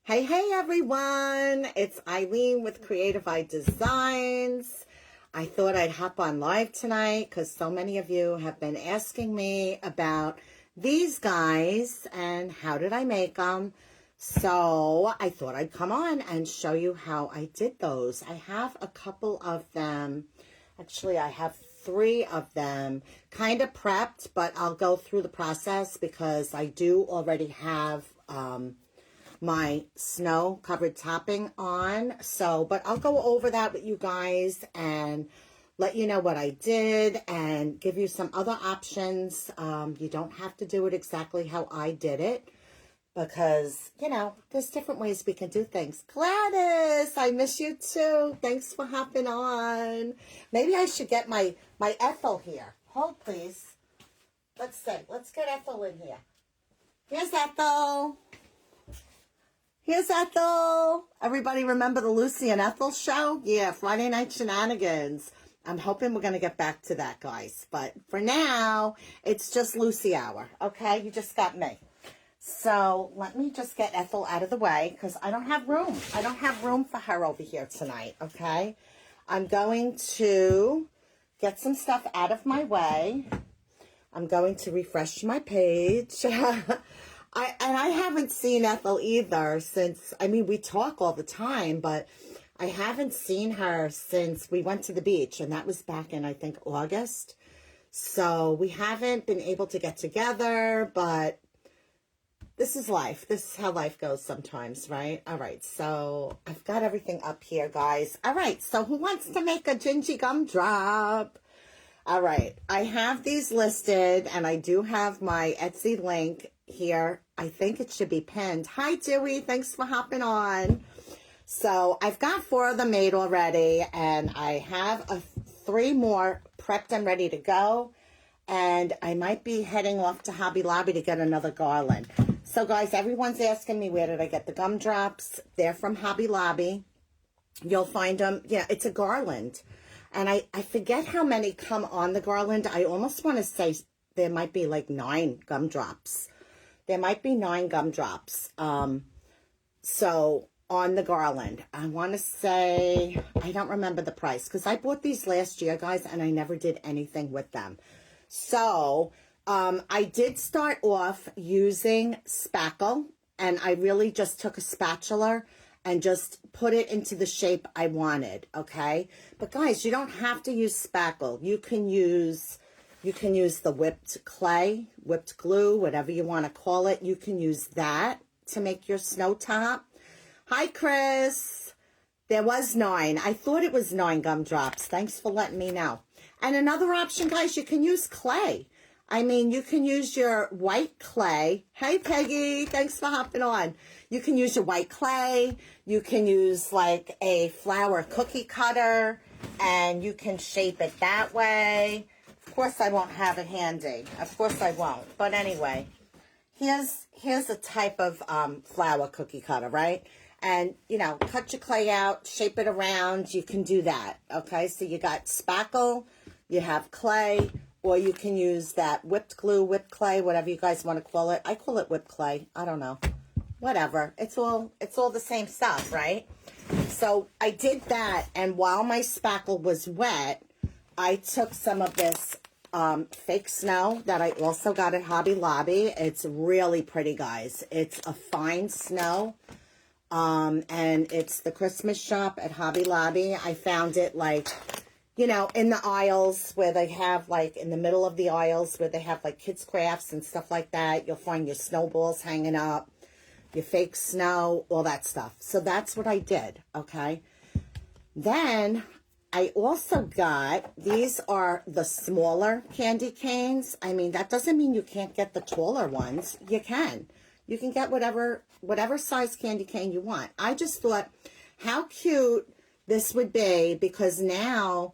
Hey everyone, it's Eileen with Creative Eye Designs. I thought I'd hop on live tonight because so many of you have been asking me about these guys and how did I make them. So I thought I'd come on and show you how I did those. I have a couple of them. Actually, I have 3 of them kind of prepped, but I'll go through the process because I do already have my snow covered topping on. So, but I'll go over that with you guys and let you know what I did and give you some other options. You don't have to do it exactly how I did it because, you know, there's different ways we can do things. Gladys, I miss you too. Thanks for hopping on. Maybe I should get my Ethel here. Hold, please. Let's see. Let's get Ethel in here. Here's Ethel. Here's Ethel. Everybody remember the Lucy and Ethel show? Yeah, Friday Night Shenanigans. I'm hoping we're going to get back to that, guys. But for now, it's just Lucy hour, okay? You just got me. So let me just get Ethel out of the way because I don't have room. I don't have room for her over here tonight, okay? I'm going to get some stuff out of my way. I'm going to refresh my page. I haven't seen Ethel either since, I mean, we talk all the time, but I haven't seen her since we went to the beach, and that was back in, I think, August. So we haven't been able to get together, but this is life. This is how life goes sometimes, right? All right, so I've got everything up here, guys. All right, so who wants to make a gingy gumdrop? All right, I have these listed, and I do have my Etsy link here. I think it should be pinned. Hi, Dewey. Thanks for hopping on. So I've got 4 of them made already, and I have 3 more prepped and ready to go. And I might be heading off to Hobby Lobby to get another garland. So, guys, everyone's asking me where did I get the gumdrops. They're from Hobby Lobby. You'll find them. Yeah, it's a garland. And I forget how many come on the garland. I almost want to say there might be like 9 gumdrops. There might be 9 gumdrops. So on the garland, I want to say, I don't remember the price because I bought these last year, guys, and I never did anything with them. So I did start off using spackle, and I really just took a spatula and just put it into the shape I wanted, okay? But guys, you don't have to use spackle. You can use the whipped clay, whipped glue, whatever you want to call it. You can use that to make your snow top. Hi, Chris. There was 9. I thought it was 9 gumdrops. Thanks for letting me know. And another option, guys, you can use clay. I mean, you can use your white clay. Hey, Peggy, thanks for hopping on. You can use your white clay. You can use like a flour cookie cutter, and you can shape it that way. Of course, I won't have it handy. Of course, I won't. But anyway, here's a type of flour cookie cutter, right? And, you know, cut your clay out, shape it around. You can do that, okay? So you got spackle, you have clay, or you can use that whipped glue, whipped clay, whatever you guys want to call it. I call it whipped clay. I don't know. Whatever. It's all the same stuff, right? So I did that, and while my spackle was wet, I took some of this fake snow that I also got at Hobby Lobby. It's really pretty, guys. It's a fine snow, and it's the Christmas shop at Hobby Lobby. I found it like, you know, in the aisles where they have like in the middle of the aisles where they have like kids crafts and stuff like that. You'll find your snowballs hanging up, your fake snow, all that stuff. So that's what I did, okay? Then I also got, these are the smaller candy canes. I mean, that doesn't mean you can't get the taller ones. You can. You can get whatever size candy cane you want. I just thought how cute this would be because now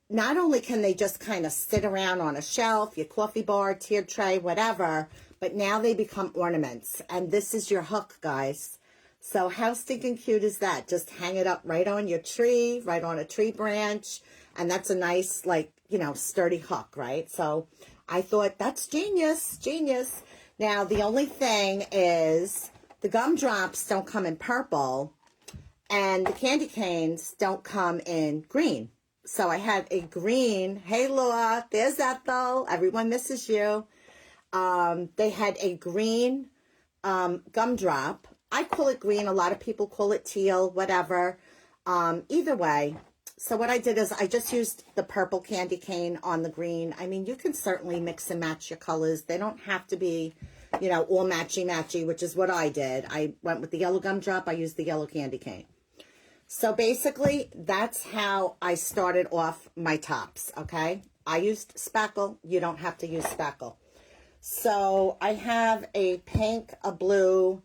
not only can they just kind of sit around on a shelf, your coffee bar, tiered tray, whatever, but now they become ornaments. And this is your hook, guys. So how stinking cute is that? Just hang it up right on your tree, right on a tree branch. And that's a nice, like, you know, sturdy hook, right? So I thought that's genius, genius. Now, the only thing is the gumdrops don't come in purple, and the candy canes don't come in green. So I had a green, hey Laura, there's Ethel, everyone misses you. They had a green gumdrop. I call it green, a lot of people call it teal, whatever. Either way, so what I did is I just used the purple candy cane on the green. I mean, you can certainly mix and match your colors. They don't have to be, you know, all matchy-matchy, which is what I did. I went with the yellow gumdrop. I used the yellow candy cane. So basically, that's how I started off my tops, okay? I used spackle. You don't have to use spackle. So I have a pink, a blue,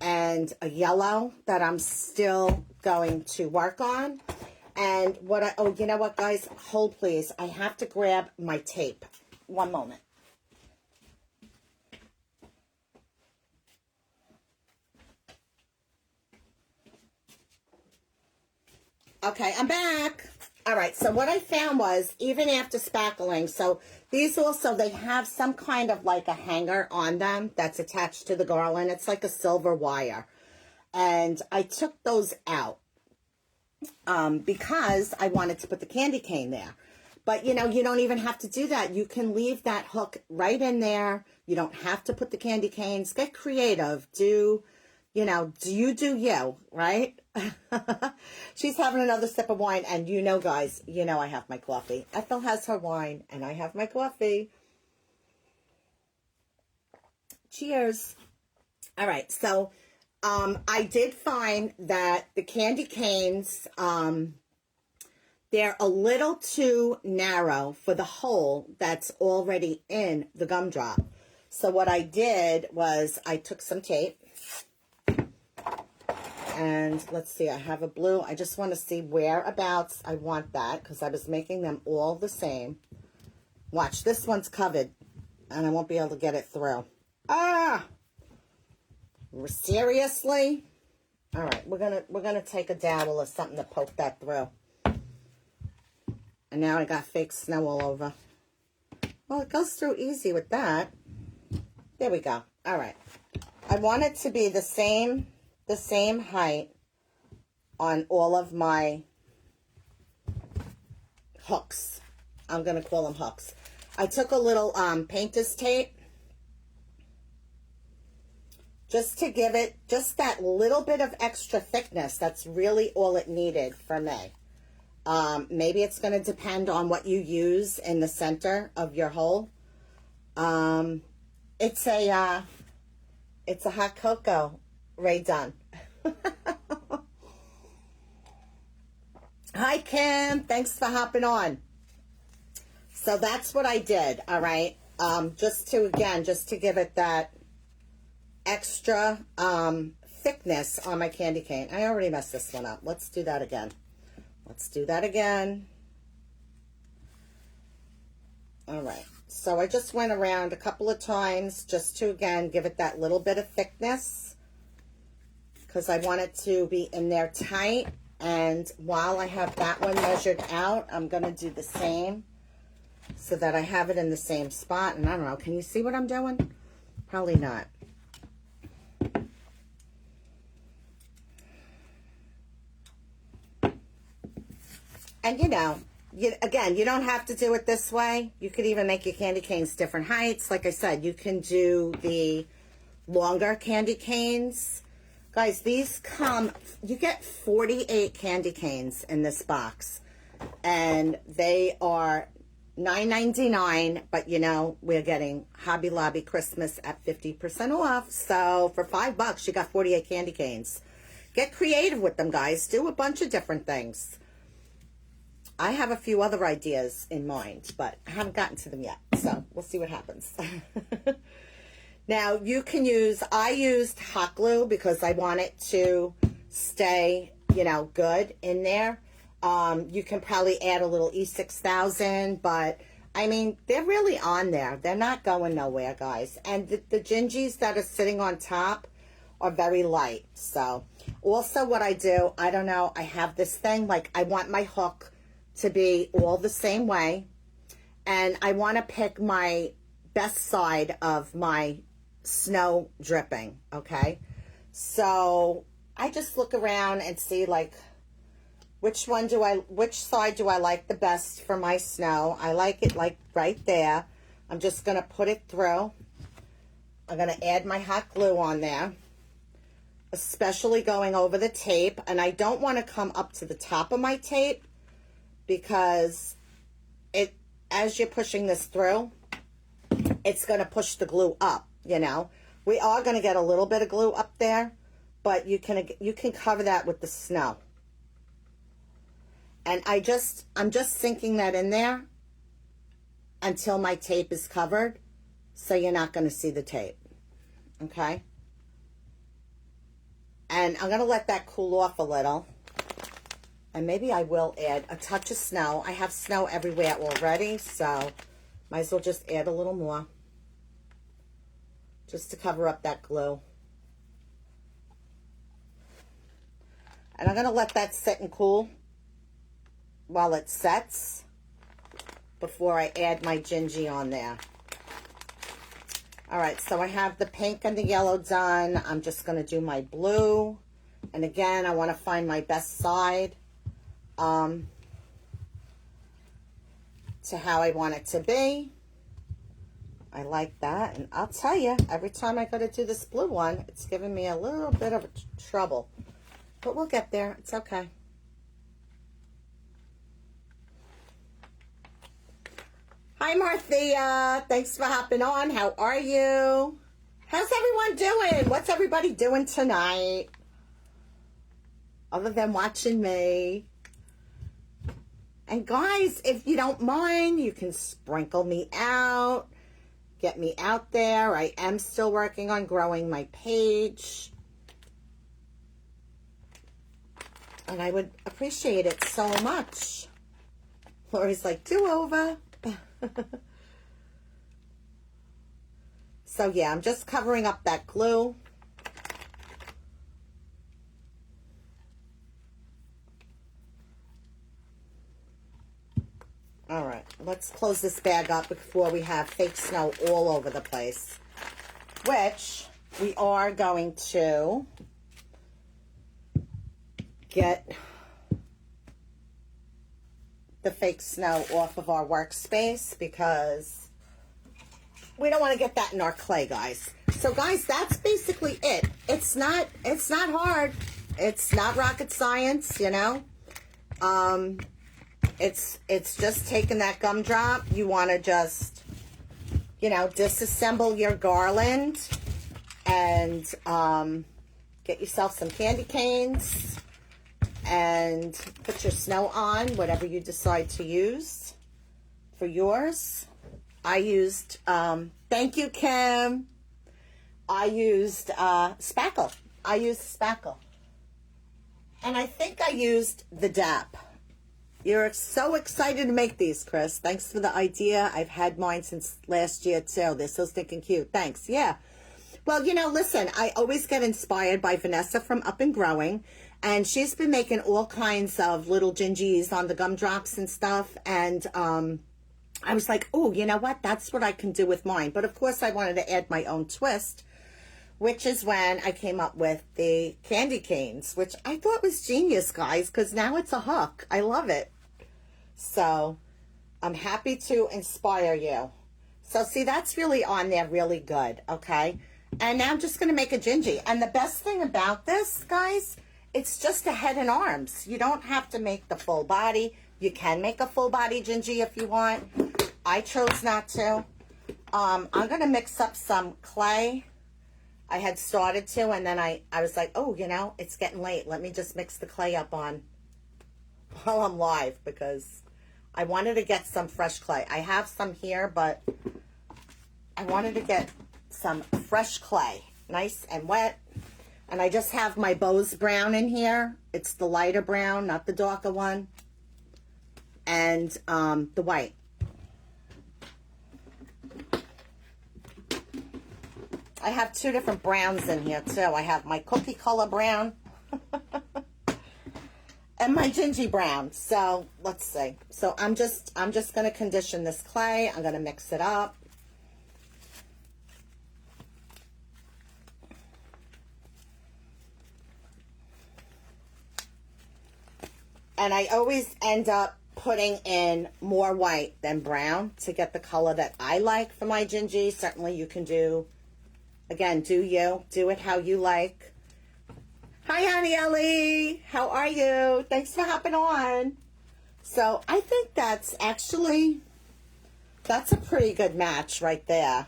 and a yellow that I'm still going to work on. And what oh, you know what, guys? Hold, please. I have to grab my tape. One moment. Okay, I'm back. All right, so what I found was, even after spackling, so these also, they have some kind of like a hanger on them that's attached to the garland. It's like a silver wire. And I took those out because I wanted to put the candy cane there. But, you know, you don't even have to do that. You can leave that hook right in there. You don't have to put the candy canes. Get creative. Do, you know, you do you, right? She's having another sip of wine. And you know, guys, you know I have my coffee. Ethel has her wine, and I have my coffee. Cheers. All right, so I did find that the candy canes, they're a little too narrow for the hole that's already in the gumdrop. So what I did was I took some tape. And let's see, I have a blue. I just want to see whereabouts I want that because I was making them all the same. Watch, this one's covered and I won't be able to get it through. Ah! Seriously? All right, we're gonna take a dowel or something to poke that through. And now I got fake snow all over. Well, it goes through easy with that. There we go. All right. I want it to be the same height on all of my hooks. I'm going to call them hooks. I took a little painter's tape just to give it just that little bit of extra thickness. That's really all it needed for me. Maybe it's going to depend on what you use in the center of your hole. It's a hot cocoa. Ray done. Hi, Kim. Thanks for hopping on. So that's what I did, all right? Just to give it that extra thickness on my candy cane. I already messed this one up. Let's do that again. All right. So I just went around a couple of times just to, again, give it that little bit of thickness because I want it to be in there tight. And while I have that one measured out, I'm going to do the same so that I have it in the same spot. And I don't know, can you see what I'm doing? Probably not. And you know, again, you don't have to do it this way. You could even make your candy canes different heights. Like I said, you can do the longer candy canes. Guys, these come, you get 48 candy canes in this box. And they are $9.99, but you know, we're getting Hobby Lobby Christmas at 50% off. So for $5, you got 48 candy canes. Get creative with them, guys. Do a bunch of different things. I have a few other ideas in mind, but I haven't gotten to them yet. So we'll see what happens. Now, you can use, I used hot glue because I want it to stay, you know, good in there. You can probably add a little E6000, but I mean, they're really on there. They're not going nowhere, guys. And the gingies that are sitting on top are very light. So also what I do, I don't know, I have this thing, like I want my hook to be all the same way. And I want to pick my best side of my snow dripping, okay? So I just look around and see like which side do I like the best for my snow. I like it like right there. I'm just going to put it through. I'm going to add my hot glue on there, especially going over the tape. And I don't want to come up to the top of my tape because as you're pushing this through, it's going to push the glue up, you know. We are going to get a little bit of glue up there, but you can cover that with the snow. And I'm just sinking that in there until my tape is covered, so you're not going to see the tape. Okay? And I'm going to let that cool off a little. And maybe I will add a touch of snow. I have snow everywhere already, so might as well just add a little more. Just to cover up that glue. And I'm going to let that sit and cool while it sets before I add my gingy on there. All right, so I have the pink and the yellow done. I'm just going to do my blue. And again, I want to find my best side to how I want it to be. I like that. And I'll tell you, every time I go to do this blue one, it's giving me a little bit of trouble. But we'll get there. It's okay. Hi, Marthea. Thanks for hopping on. How are you? How's everyone doing? What's everybody doing tonight? Other than watching me. And guys, if you don't mind, you can sprinkle me out. Get me out there. I am still working on growing my page. And I would appreciate it so much. Lori's like, do-over. So yeah, I'm just covering up that glue. All right, let's close this bag up before we have fake snow all over the place, which we are going to get the fake snow off of our workspace because we don't want to get that in our clay, guys. So guys, that's basically it. It's not hard. It's not rocket science, you know. It's just taking that gumdrop. You want to just, you know, disassemble your garland and get yourself some candy canes and put your snow on, whatever you decide to use for yours. I used, thank you, Kim. I used spackle. I used spackle. And I think I used the DAP. You're so excited to make these, Chris. Thanks for the idea. I've had mine since last year, too. They're so stinking cute. Thanks. Yeah. Well, you know, listen, I always get inspired by Vanessa from Up and Growing. And she's been making all kinds of little gingies on the gumdrops and stuff. And I was like, oh, you know what? That's what I can do with mine. But, of course, I wanted to add my own twist, which is when I came up with the candy canes, which I thought was genius, guys, because now it's a hook. I love it. So I'm happy to inspire you. So see, that's really on there really good, okay? And now I'm just going to make a gingy. And the best thing about this, guys, it's just a head and arms. You don't have to make the full body. You can make a full body gingy if you want. I chose not to. I'm going to mix up some clay. I had started to, and then I was like, oh, you know, it's getting late. Let me just mix the clay up on while I'm live because I wanted to get some fresh clay. I have some here, but I wanted to get some fresh clay, nice and wet. And I just have my Bose brown in here. It's the lighter brown, not the darker one. And the white. I have two different browns in here too. I have my cookie color brown and my gingy brown. So let's see. So I'm just going to condition this clay. I'm going to mix it up. And I always end up putting in more white than brown to get the color that I like for my gingy. Certainly you can do, again, do you. Do it how you like. Hi, Honey Ellie. How are you? Thanks for hopping on. So I think that's actually, that's a pretty good match right there.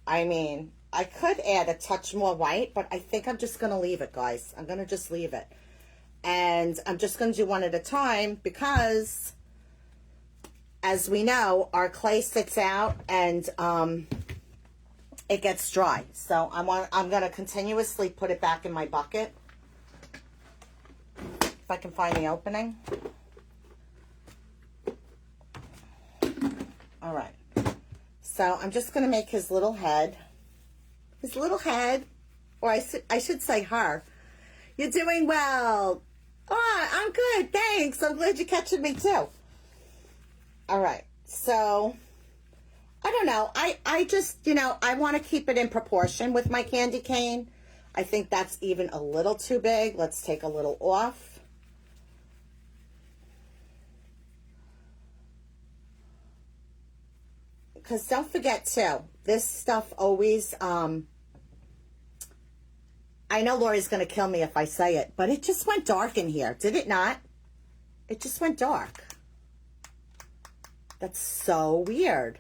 I mean, I could add a touch more white, but I think I'm just going to leave it, guys. I'm going to just leave it. And I'm just going to do one at a time because, as we know, our clay sits out and it gets dry. So I'm going to continuously put it back in my bucket. If I can find the opening. All right. So I'm just going to make his little head. His little head, or I should say her. You're doing well. Oh, I'm good. Thanks. I'm glad you're catching me too. All right. So, I don't know. I just, I want to keep it in proportion with my candy cane. I think that's even a little too big. Let's take a little off. Because don't forget too, this stuff always, I know Lori's going to kill me if I say it, but it just went dark in here. Did it not? It just went dark. That's so weird.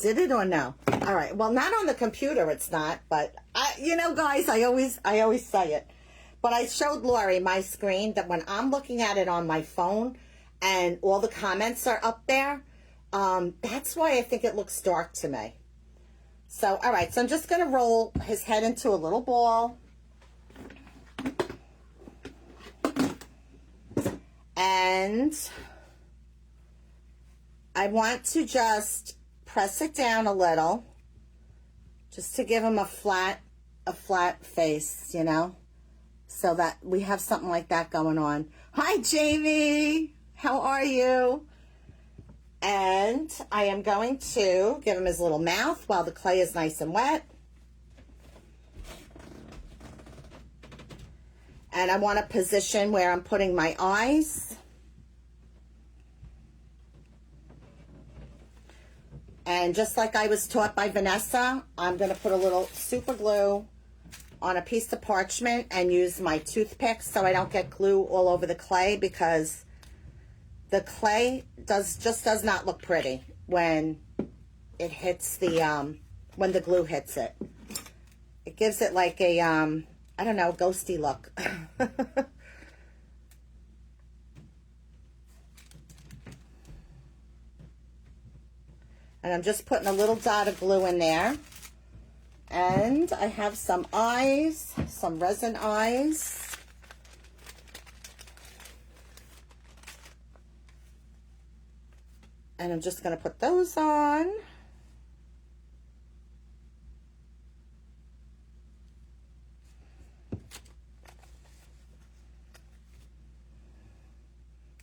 Did it or no? All right. Well, not on the computer, it's not, but guys, I always say it. But I showed Lori my screen that when I'm looking at it on my phone and all the comments are up there, that's why I think it looks dark to me. So, all right, so I'm just going to roll his head into a little ball. And I want to just press it down a little, just to give him a flat face, so that we have something like that going on. Hi, Jamie. How are you? And I am going to give him his little mouth while the clay is nice and wet. And I want to position where I'm putting my eyes. And just like I was taught by Vanessa, I'm going to put a little super glue on a piece of parchment and use my toothpick so I don't get glue all over the clay, because the clay just does not look pretty when it hits the, when the glue hits it. It gives it like a, I don't know, ghosty look. And I'm just putting a little dot of glue in there. And I have some eyes, some resin eyes. And I'm just going to put those on.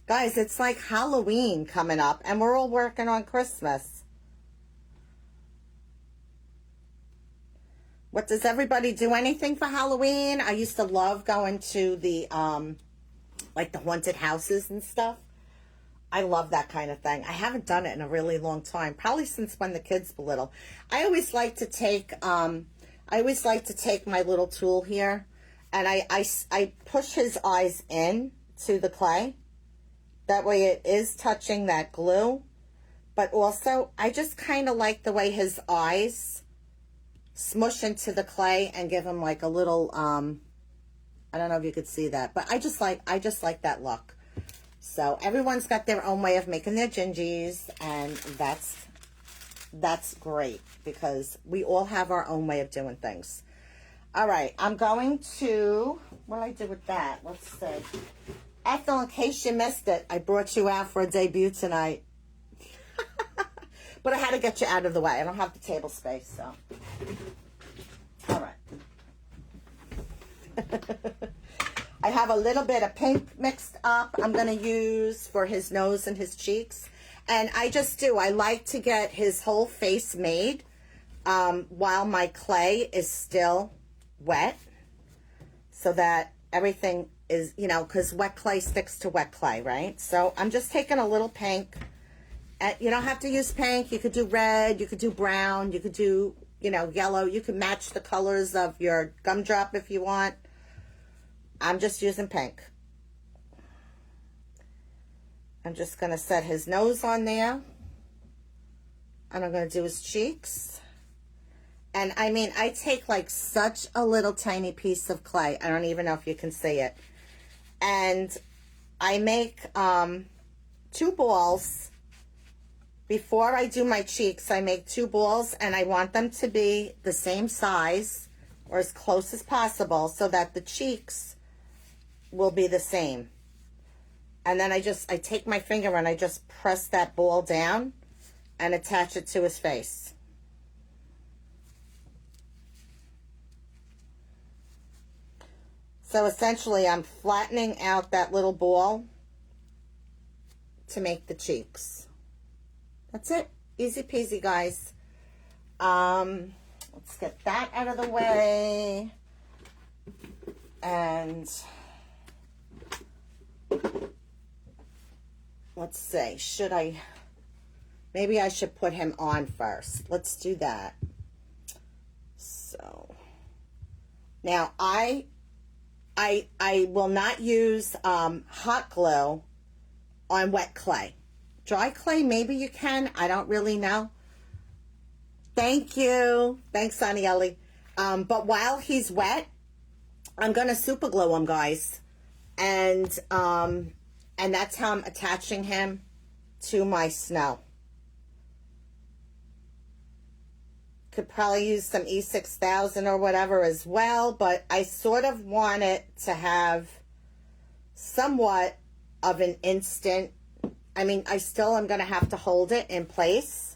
Guys, it's like Halloween coming up, and we're all working on Christmas. What, does everybody do anything for Halloween? I used to love going to the, like the haunted houses and stuff. I love that kind of thing. I haven't done it in a really long time, probably since when the kids were little. I always like to take, my little tool here, and I push his eyes in to the clay. That way it is touching that glue, but also I just kind of like the way his eyes smush into the clay and give him like a little, I don't know if you could see that, but I just like that look. So everyone's got their own way of making their gingies, and that's great because we all have our own way of doing things. All right, I'm going to, what do I do with that? Let's see. Ethel, in case you missed it, I brought you out for a debut tonight. But I had to get you out of the way. I don't have the table space, so. All right. I have a little bit of pink mixed up I'm going to use for his nose and his cheeks. And I like to get his whole face made while my clay is still wet, so that everything is, you know, because wet clay sticks to wet clay, right? So I'm just taking a little pink. You don't have to use pink. You could do red. You could do brown. You could do, you know, yellow. You can match the colors of your gumdrop if you want. I'm just using pink. I'm just going to set his nose on there. And I'm going to do his cheeks. And I mean, I take like such a little tiny piece of clay. I don't even know if you can see it. And I make 2 balls. Before I do my cheeks, I make 2 balls, and I want them to be the same size or as close as possible so that the cheeks will be the same. And then I take my finger and I just press that ball down and attach it to his face. So essentially, I'm flattening out that little ball to make the cheeks. That's it. Easy peasy, guys. Let's get that out of the way. And let's see. Maybe I should put him on first. Let's do that. So now I will not use hot glue on wet clay. Dry clay, maybe you can. I don't really know. Thank you. Thanks, Aniele. But while he's wet, I'm going to super glue him, guys. And that's how I'm attaching him to my snow. Could probably use some E6000 or whatever as well, but I sort of want it to have somewhat of an instant. I mean, I still am going to have to hold it in place.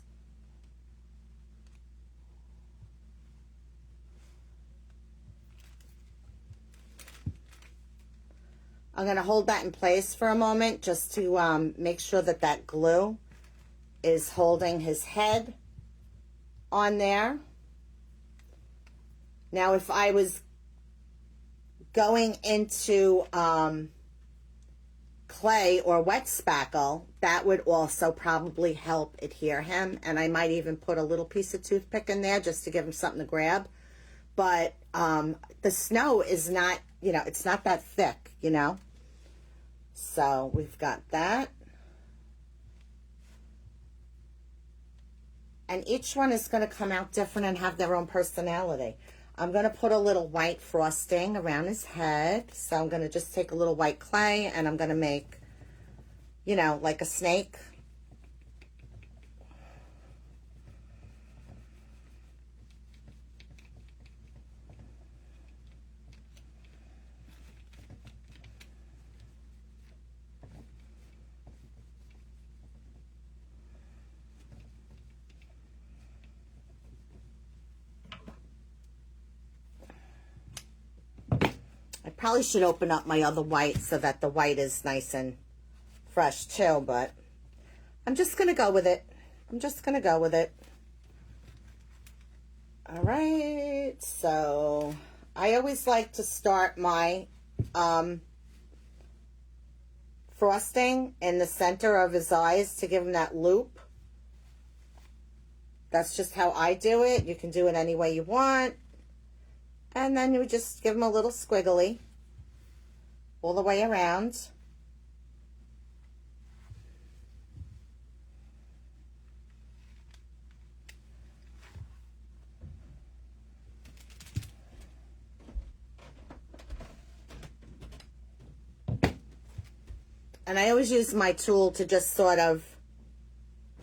I'm going to hold that in place for a moment just to make sure that that glue is holding his head on there. Now, if I was going into clay or wet spackle, that would also probably help adhere him. And I might even put a little piece of toothpick in there just to give him something to grab. But the snow is not, you know, it's not that thick, you know. So we've got that. And each one is going to come out different and have their own personality. I'm going to put a little white frosting around his head. So I'm going to just take a little white clay and I'm going to make, you know, like a snake. Probably should open up my other white so that the white is nice and fresh too, but I'm just going to go with it. I'm just going to go with it. All right. So I always like to start my frosting in the center of his eyes to give him that loop. That's just how I do it. You can do it any way you want. And then you just give him a little squiggly all the way around. And I always use my tool to just sort of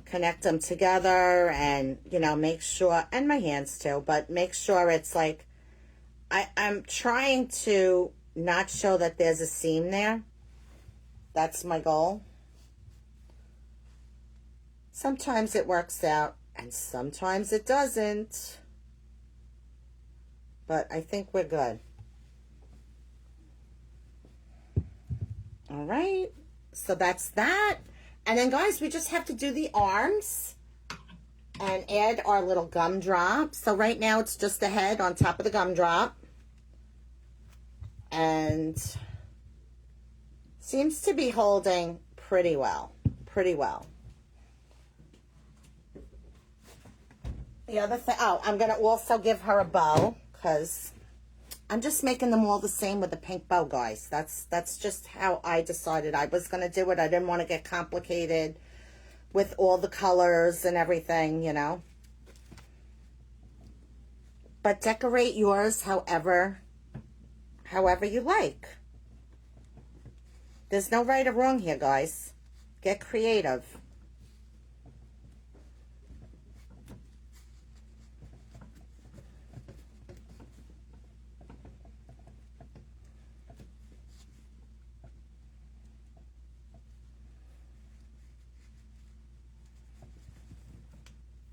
connect them together and, you know, make sure, and my hands too, but make sure it's like, I'm trying to not show that there's a seam there. That's my goal. Sometimes it works out and sometimes it doesn't. But I think we're good. All right. So that's that. And then, guys, we just have to do the arms and add our little gumdrop. So right now it's just the head on top of the gumdrop. And Seems to be holding pretty well. Pretty well. The other thing, oh, I'm going to also give her a bow because I'm just making them all the same with the pink bow, guys. That's just how I decided I was going to do it. I didn't want to get complicated with all the colors and everything, you know. But decorate yours however you like. There's no right or wrong here, guys. Get creative.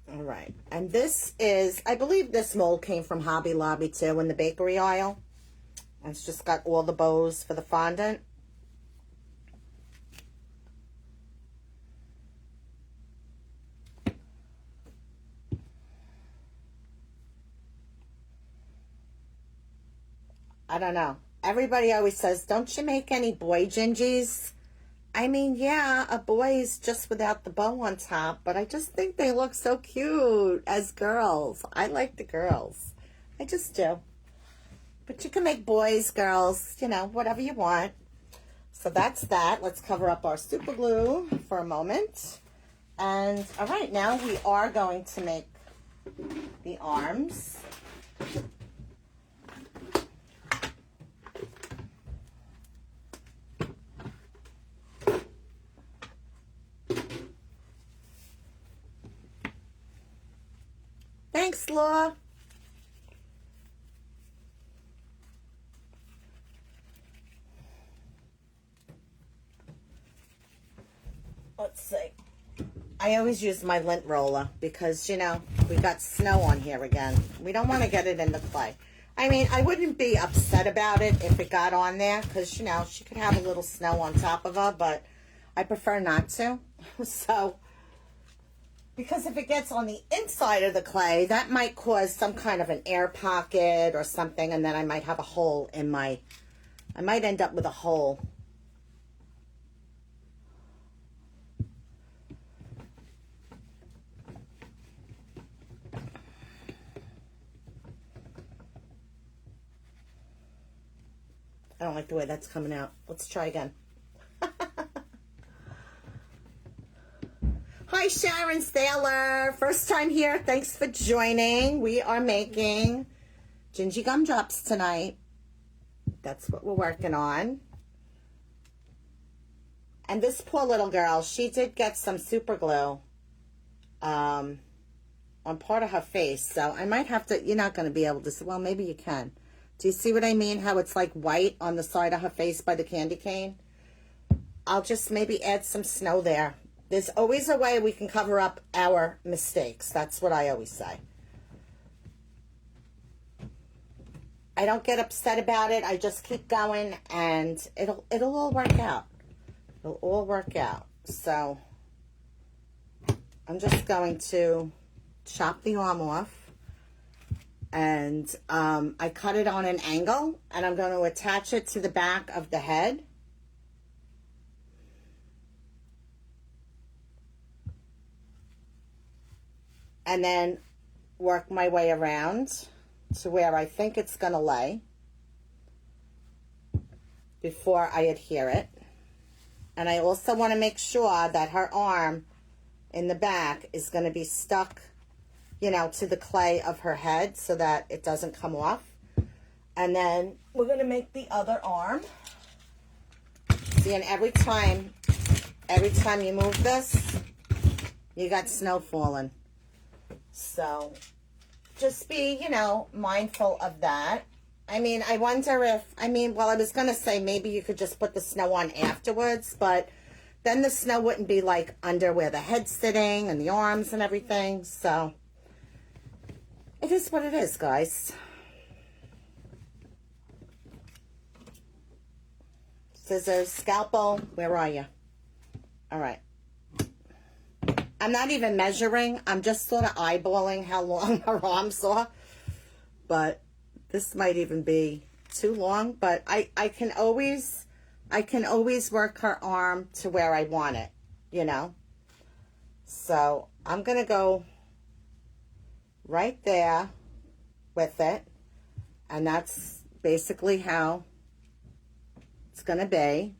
All right, and this is, I believe this mold came from Hobby Lobby too, in the bakery aisle. It's just got all the bows for the fondant. I don't know. Everybody always says, don't you make any boy gingies? I mean, yeah, a boy's just without the bow on top, but I just think they look so cute as girls. I like the girls. I just do. But you can make boys, girls, you know, whatever you want. So that's that. Let's cover up our super glue for a moment. And all right, now we are going to make the arms. Thanks, Laura. Let's see. I always use my lint roller because, you know, we got snow on here again. We don't want to get it in the clay. I mean, I wouldn't be upset about it if it got on there because, you know, she could have a little snow on top of her, but I prefer not to. So, because if it gets on the inside of the clay, that might cause some kind of an air pocket or something, and then I might have a hole in my, I might end up with a hole. I don't like the way that's coming out. Let's try again. Hi, Sharon Thaler. First time here. Thanks for joining. We are making gingy gumdrops tonight. That's what we're working on. And this poor little girl, she did get some super glue on part of her face. So I might have to, you're not going to be able to, well, maybe you can. Do you see what I mean? How it's like white on the side of her face by the candy cane? I'll just maybe add some snow there. There's always a way we can cover up our mistakes. That's what I always say. I don't get upset about it. I just keep going and it'll all work out. It'll all work out. So I'm just going to chop the arm off. And I cut it on an angle, and I'm going to attach it to the back of the head. And then work my way around to where I think it's going to lay before I adhere it. And I also want to make sure that her arm in the back is going to be stuck, you know, to the clay of her head so that it doesn't come off. And then we're going to make the other arm. See, and every time you move this, you got snow falling. So just be, you know, mindful of that. I mean, I wonder if, well, I was going to say maybe you could just put the snow on afterwards, but then the snow wouldn't be like under where the head's sitting and the arms and everything. So it is what it is, guys. Scissors, scalpel, where are you? All right. I'm not even measuring. I'm just sort of eyeballing how long her arms are. But this might even be too long. But I can always I can always work her arm to where I want it, you know. So I'm going to go right there with it. And that's basically how it's going to be.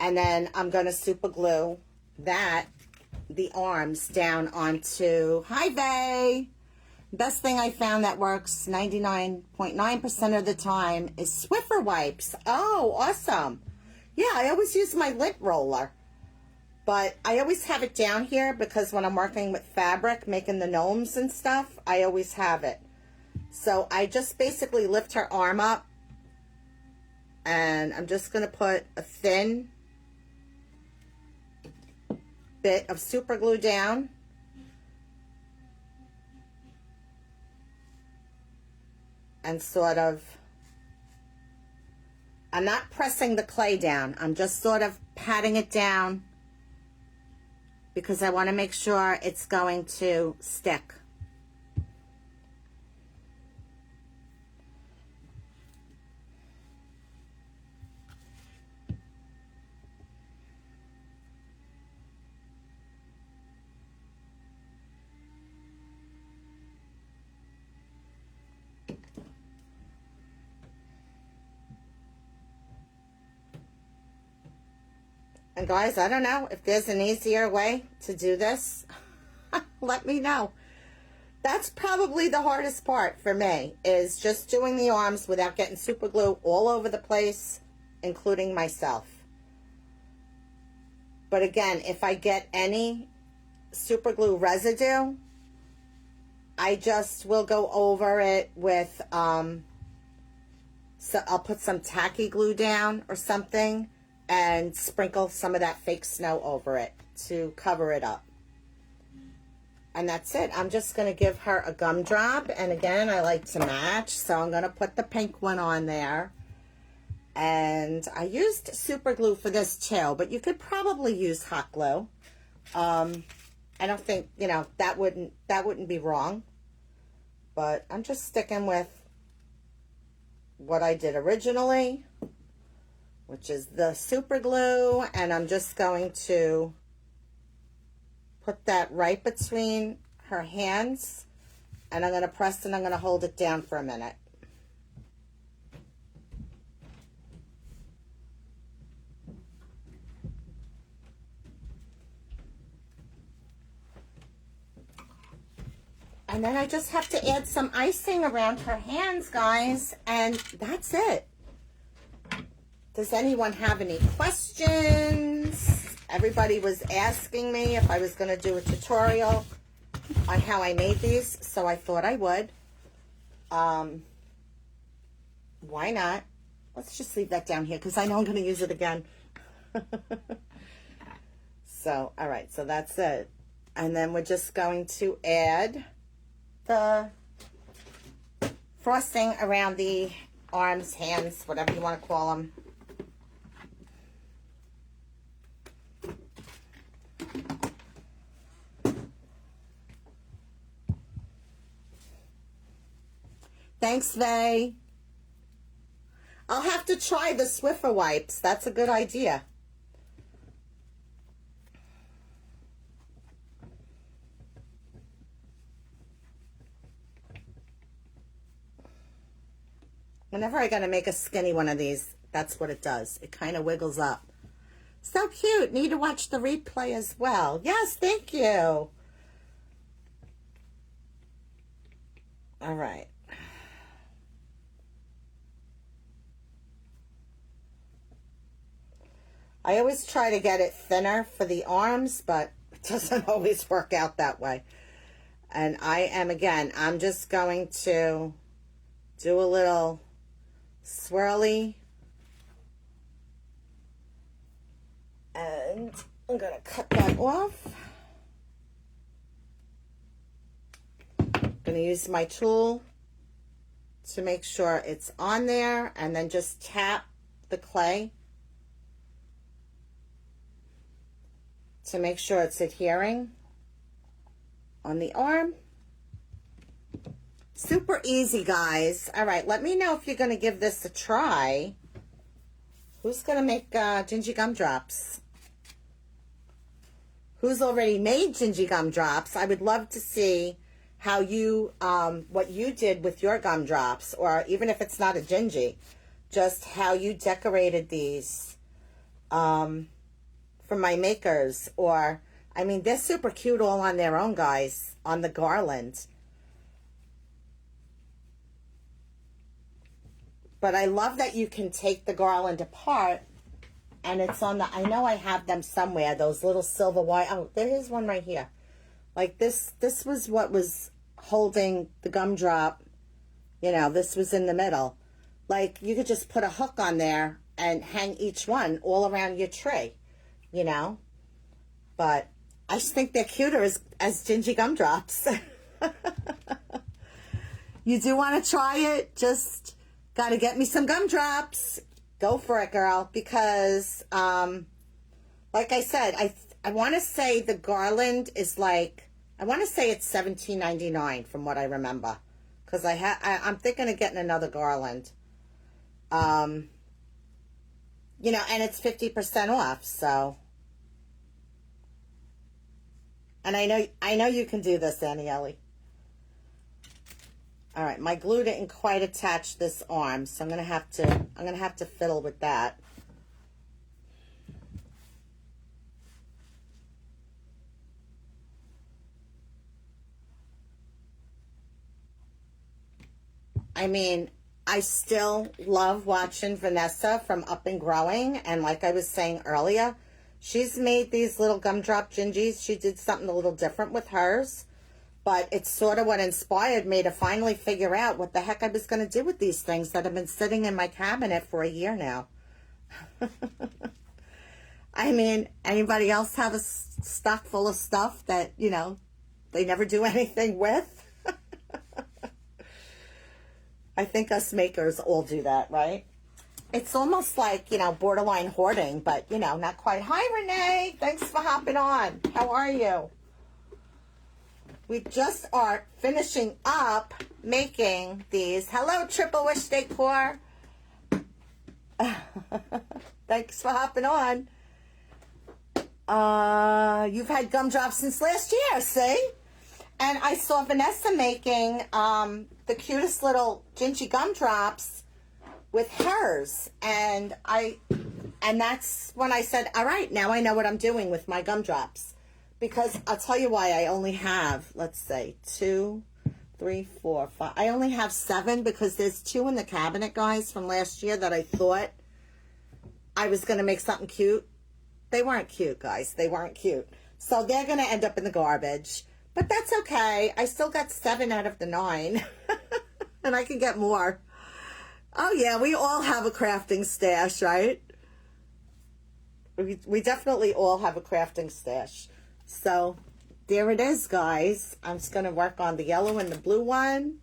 And then I'm going to super glue the arms down onto, hi Vay. Best thing I found that works 99.9% of the time is Swiffer wipes. Oh, awesome. Yeah, I always use my lint roller. But I always have it down here because when I'm working with fabric, making the gnomes and stuff, I always have it. So I just basically lift her arm up. And I'm just going to put a thin bit of super glue down. And sort of, I'm not pressing the clay down. I'm just sort of patting it down because I want to make sure it's going to stick. And guys, I don't know if there's an easier way to do this. Let me know. That's probably the hardest part for me, is just doing the arms without getting super glue all over the place, including myself. But again, if I get any super glue residue, I just will go over it with, so I'll put some tacky glue down or something and sprinkle some of that fake snow over it to cover it up. And that's it. I'm just going to give her a gumdrop. And again, I like to match, so I'm going to put the pink one on there. And I used super glue for this too, but you could probably use hot glue. I don't think, you know, that wouldn't be wrong. But I'm just sticking with what I did originally, which is the super glue, and I'm just going to put that right between her hands, and I'm going to press and I'm going to hold it down for a minute. And then I just have to add some icing around her hands, guys, and that's it. Does anyone have any questions? Everybody was asking me if I was going to do a tutorial on how I made these, so I thought I would. Why not? Let's just leave that down here because I know I'm going to use it again. So, all right, so that's it. And then we're just going to add the frosting around the arms, hands, whatever you want to call them. Thanks, Vay. I'll have to try the Swiffer wipes. That's a good idea. Whenever I gotta make a skinny one of these, that's what it does. It kind of wiggles up. So cute. Need to watch the replay as well. Yes, thank you. All right. I always try to get it thinner for the arms, but it doesn't always work out that way. And I'm just going to do a little swirly. And I'm going to cut that off. I'm going to use my tool to make sure it's on there, and then just tap the clay to make sure it's adhering on the arm. Super easy, guys. All right, let me know if you're going to give this a try. Who's going to make gingy gumdrops? Who's already made gingy gumdrops? I would love to see how you, what you did with your gumdrops, or even if it's not a gingy, just how you decorated these for my makers. Or, I mean, they're super cute all on their own, guys, on the garland. But I love that you can take the garland apart, and it's on the, I know I have them somewhere, those little silver wire. Oh, there is one right here. Like this was what was holding the gumdrop. You know, this was in the middle. Like, you could just put a hook on there and hang each one all around your tree, you know. But I just think they're cuter as gingy gumdrops. You do want to try it? Just got to get me some gumdrops. Go for it, girl. Because, like I said, I want to say the garland is like, I want to say it's $17.99 from what I remember. Because I'm thinking of getting another garland. You know, and it's 50% off, so. And I know you can do this, Annie Ellie. All right, my glue didn't quite attach this arm, so I'm gonna have to fiddle with that. I mean, I still love watching Vanessa from Up and Growing, and like I was saying earlier, she's made these little gumdrop gingies. She did something a little different with hers. But it's sort of what inspired me to finally figure out what the heck I was going to do with these things that have been sitting in my cabinet for a year now. I mean, anybody else have a stock full of stuff that, you know, they never do anything with? I think us makers all do that, right? It's almost like, you know, borderline hoarding, but, you know, not quite. Hi, Renee. Thanks for hopping on. How are you? We just are finishing up making these. Hello, Triple Wish Decor. Thanks for hopping on. You've had gumdrops since last year, see? And I saw Vanessa making the cutest little gingy gumdrops with hers. And that's when I said, all right, now I know what I'm doing with my gumdrops. Because I'll tell you why I only have, let's say, 2, 3, 4, 5. I only have 7 because there's 2 in the cabinet, guys, from last year that I thought I was going to make something cute. They weren't cute, guys. They weren't cute. So they're going to end up in the garbage. But that's okay. I still got 7 out of the 9. And I can get more. Oh, yeah, we all have a crafting stash, right? We definitely all have a crafting stash. So there it is, guys. I'm just going to work on the yellow and the blue one.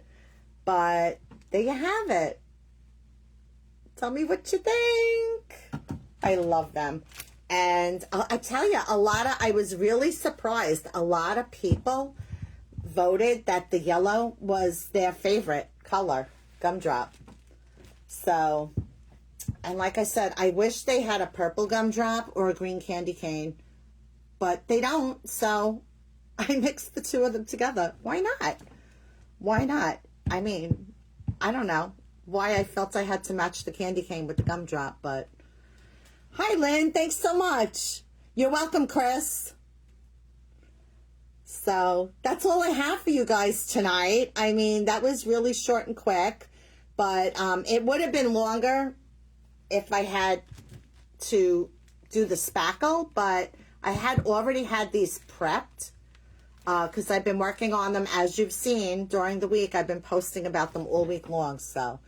But there you have it. Tell me what you think. I love them. And I tell you, I was really surprised. A lot of people voted that the yellow was their favorite color, gumdrop. So, and like I said, I wish they had a purple gumdrop or a green candy cane. But they don't, so I mixed the 2 of them together. Why not? Why not? I mean, I don't know why I felt I had to match the candy cane with the gumdrop, but hi, Lynn. Thanks so much. You're welcome, Chris. So that's all I have for you guys tonight. I mean, that was really short and quick, but it would have been longer if I had to do the spackle, but I had already had these prepped because I've been working on them, as you've seen, during the week. I've been posting about them all week long. So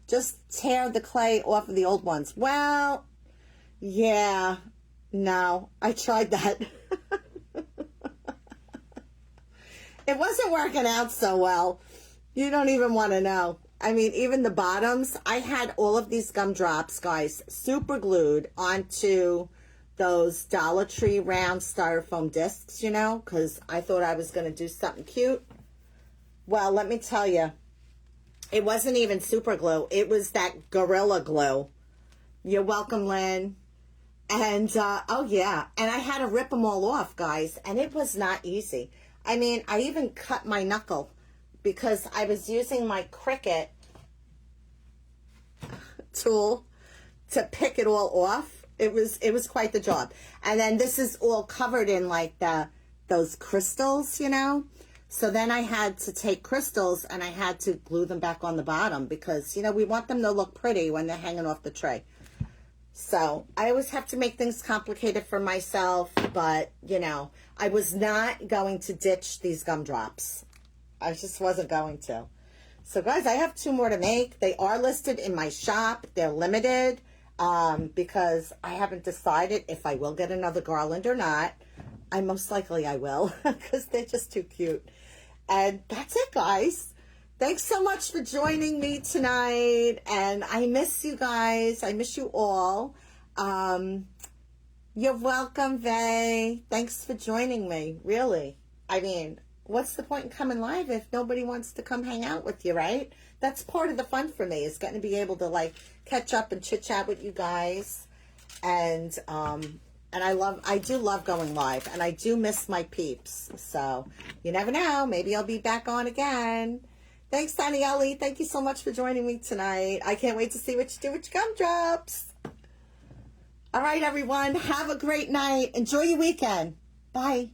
just tear the clay off of the old ones. Well, yeah, no, I tried that. It wasn't working out so well. You don't even want to know. I mean, even the bottoms, I had all of these gumdrops, guys, super glued onto those Dollar Tree round styrofoam discs, you know, because I thought I was going to do something cute. Well, let me tell you, it wasn't even super glue. It was that Gorilla Glue You're welcome, Lynn. And, oh yeah, and I had to rip them all off, guys, and it was not easy. I mean, I even cut my knuckle because I was using my Cricut tool to pick it all off. It was quite the job. And then this is all covered in like those crystals, you know. So then I had to take crystals and I had to glue them back on the bottom because, you know, we want them to look pretty when they're hanging off the tray. So I always have to make things complicated for myself, but, you know, I was not going to ditch these gumdrops. I just wasn't going to. So, guys, I have 2 more to make. They are listed in my shop. They're limited because I haven't decided if I will get another garland or not. Most likely I will because they're just too cute. And that's it, guys. Thanks so much for joining me tonight. And I miss you guys. I miss you all. You're welcome, Vay. Thanks for joining me, really. I mean, what's the point in coming live if nobody wants to come hang out with you, right? That's part of the fun for me, is getting to be able to, like, catch up and chit-chat with you guys. And I do love going live, and I do miss my peeps. So, you never know. Maybe I'll be back on again. Thanks, Danielle. Thank you so much for joining me tonight. I can't wait to see what you do with your gumdrops. All right, everyone. Have a great night. Enjoy your weekend. Bye.